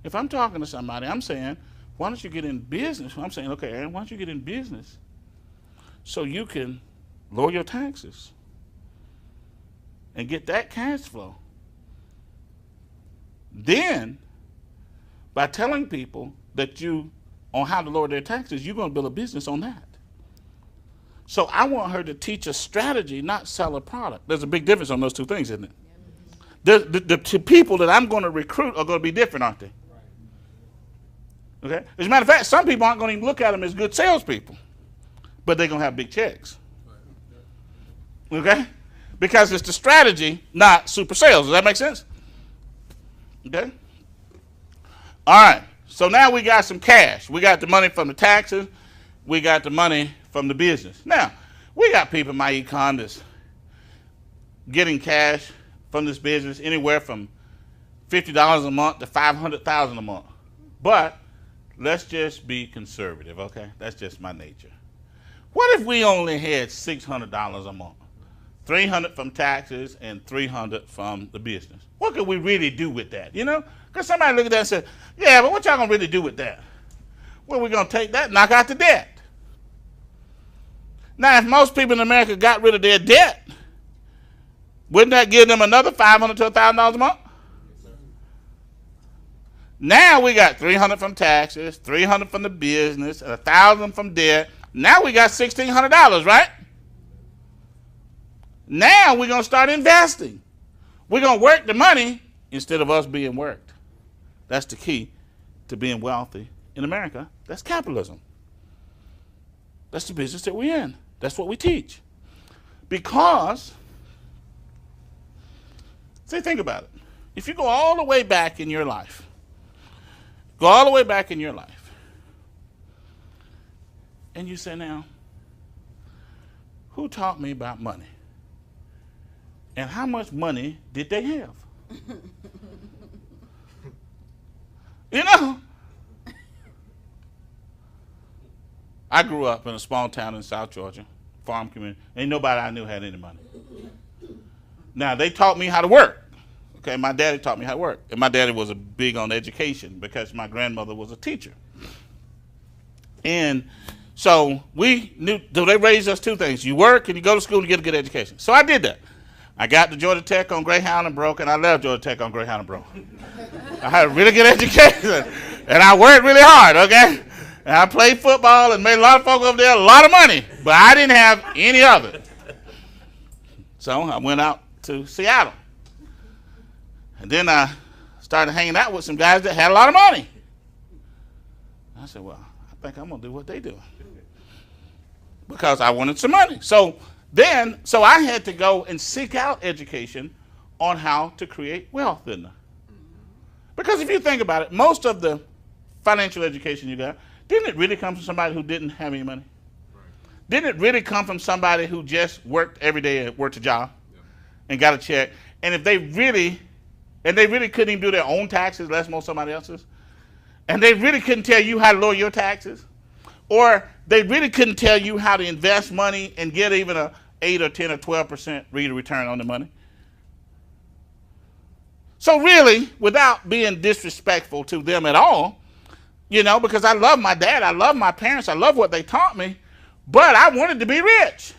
If I'm talking to somebody, I'm saying, why don't you get in business? I'm saying, okay, Aaron, why don't you get in business so you can lower your taxes and get that cash flow. Then, by telling people that you on how to lower their taxes, you're going to build a business on that. So I want her to teach a strategy, not sell a product. There's a big difference on those two things, isn't it? The people that I'm going to recruit are going to be different, aren't they? Okay. As a matter of fact, some people aren't going to even look at them as good salespeople, but they're going to have big checks. Okay? Because it's the strategy, not super sales. Does that make sense? Okay? All right. So now we got some cash. We got the money from the taxes. We got the money from the business. Now, we got people in myEcon that's getting cash from this business anywhere from $50 a month to $500,000 a month. But let's just be conservative, okay? That's just my nature. What if we only had $600 a month? $300 from taxes and $300 from the business. What could we really do with that, you know? Because somebody look at that and say, yeah, but what y'all going to really do with that? Well, we're going to take that and knock out the debt. Now, if most people in America got rid of their debt, wouldn't that give them another $500 to $1,000 a month? Now we got $300 from taxes, $300 from the business, $1,000 from debt. Now we got $1,600, right? Now we're going to start investing. We're going to work the money instead of us being worked. That's the key to being wealthy in America. That's capitalism. That's the business that we're in. That's what we teach. Because, see, think about it. If you go all the way back in your life, and you say, now, who taught me about money? And how much money did they have? You know, I grew up in a small town in South Georgia, farm community. Ain't nobody I knew had any money. Now, they taught me how to work. Okay, my daddy taught me how to work. And my daddy was big on education because my grandmother was a teacher. And so we knew, so they raised us two things. You work and you go to school to get a good education. So I did that. I got to Georgia Tech on Greyhound and broke, and I left Georgia Tech on Greyhound and broke. I had a really good education, and I worked really hard, okay? And I played football and made a lot of folk over there a lot of money, but I didn't have any of it. So I went out to Seattle. And then I started hanging out with some guys that had a lot of money. I said, well, I think I'm going to do what they do. Because I wanted some money. So I had to go and seek out education on how to create wealth, didn't I? Because if you think about it, most of the financial education you got, didn't it really come from somebody who didn't have any money? Right. Didn't it really come from somebody who just worked every day and worked a job and got a check? And if they really couldn't even do their own taxes, let alone somebody else's, and they really couldn't tell you how to lower your taxes, or they really couldn't tell you how to invest money and get even a 8 or 10 or 12% rate of return on the money. So really, without being disrespectful to them at all, you know, because I love my dad, I love my parents, I love what they taught me, but I wanted to be rich.